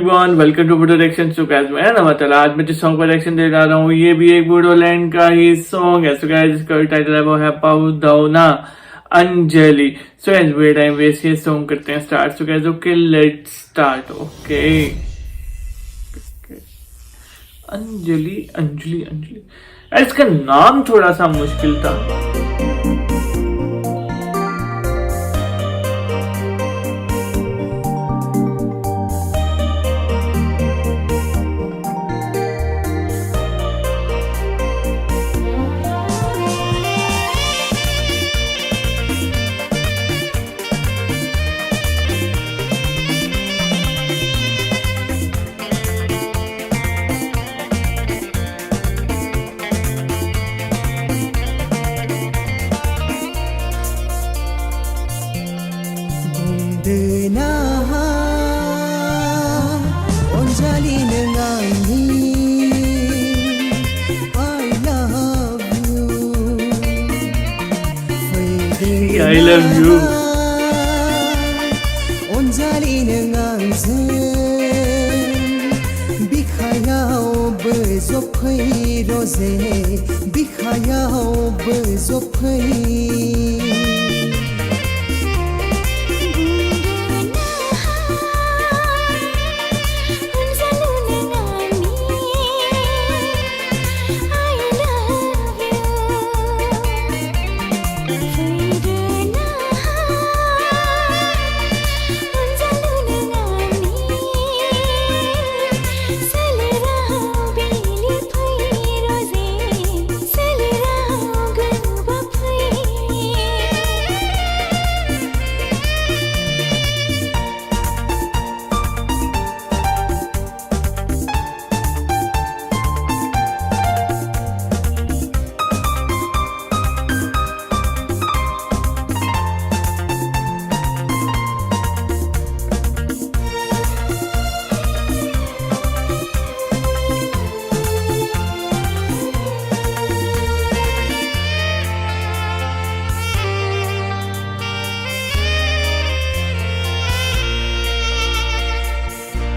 Everyone welcome to Budo reaction. So guys मैं नमतला आज मैं जिस सॉन्ग पर रिएक्शन दे रहा हूँ ये भी एक बूडोलैंड का ही सॉन्ग है। सो गाइस इसका टाइटल है वो है पाउदाउना अंजलि। सो गाइस वे टाइम वेस्ट ये सॉन्ग करते हैं start. So guys okay let's start. Okay Anjali Anjali Anjali इसका नाम थोड़ा सा मुश्किल था। I love you. Onjali nengang bikhayao bezophai rose bikhayao bezophai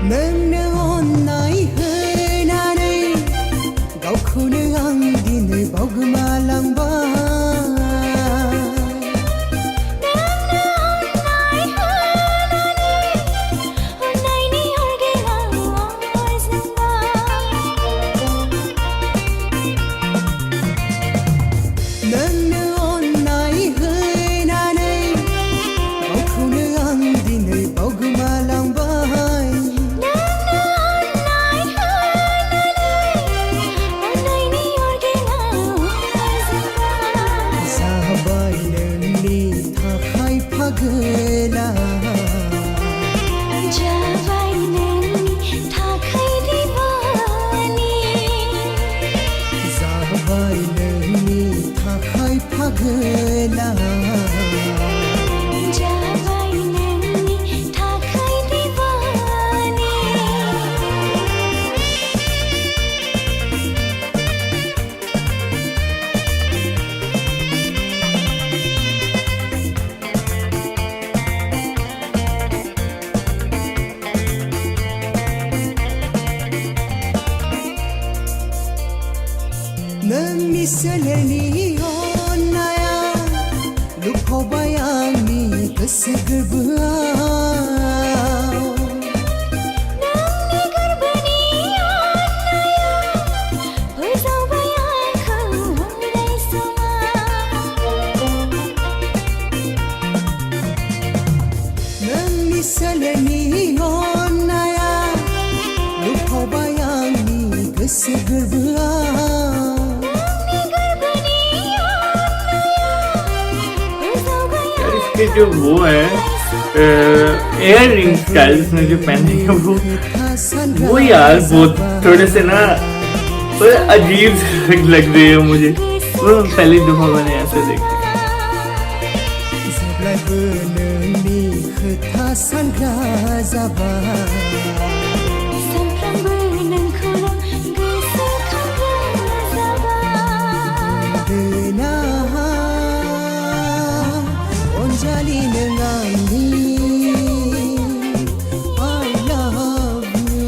नोंनो अननाय होनानै गावखौनो आं दिनै बावगोमालांबाय नोंनो अननाय होनानै गावखौनो आं दिनै बावगोमालांबाय Pagela Jawai nani thakai diwani Jawai nani thakai pagela Jawai nani thakai diwani नोंनि सोलेरनि अननाया लुफावबाय आंनि गोसो गोरबोआव नोंनि गोरबोनि अननाया फोजावबाय आंखौ अराय समाव नोंनि सोलेरनि अननाया लुफावबाय आंनि गोसो गोरबोआव के जो वो है एयर रिंग्स का जिसने जो पहने हैं वो यार बहुत थोड़े से ना थोड़े अजीब लग रहे हैं मुझे। वो पहली दफा मैंने ऐसे देखे। I love you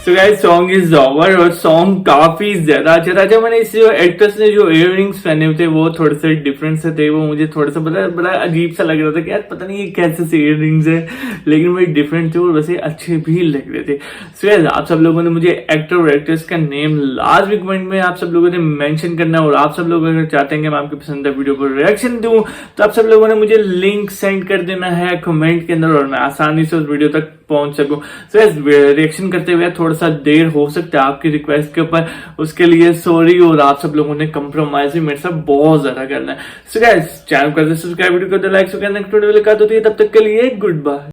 so guys song is over और सॉन्ग काफी ज्यादा अच्छा था। जब मैंने इस जो एक्ट्रेस ने जो इयररिंग्स पहने हुए थे वो थोड़े से डिफरेंट से थे, वो मुझे थोड़ा सा बड़ा अजीब सा लग रहा था कि यार पता नहीं ये कैसे से इयररिंग्स है, लेकिन वो डिफरेंट थे और वैसे अच्छे भी लग रहे थे। सो गाइस आप सब लोगों ने मुझे एक्टर और एक्ट्रेस का नेम लास्ट वीक कमेंट में आप सब लोगों ने मेंशन करना है, और आप सब लोग अगर चाहते हैं कि मैं आपकी पसंदीदा वीडियो पर रिएक्शन दूं तो आप सब लोगों ने मुझे लिंक सेंड कर देना है कमेंट के अंदर, और मैं आसानी से उस वीडियो तक पहुंच सकूं। सो रिएक्शन करते हुए थोड़ा सा देर हो सकता है आपकी रिक्वेस्ट के ऊपर, उसके लिए सॉरी, और आप सब लोगों ने कंप्रोमाइज भी मेरे साथ बहुत ज्यादा करना है। सो गाइस चैनल को सब्सक्राइब, वीडियो को लाइक, सो नेक्स्ट वीडियो में मुलाकात होती है, तब तक के लिए गुड बाय।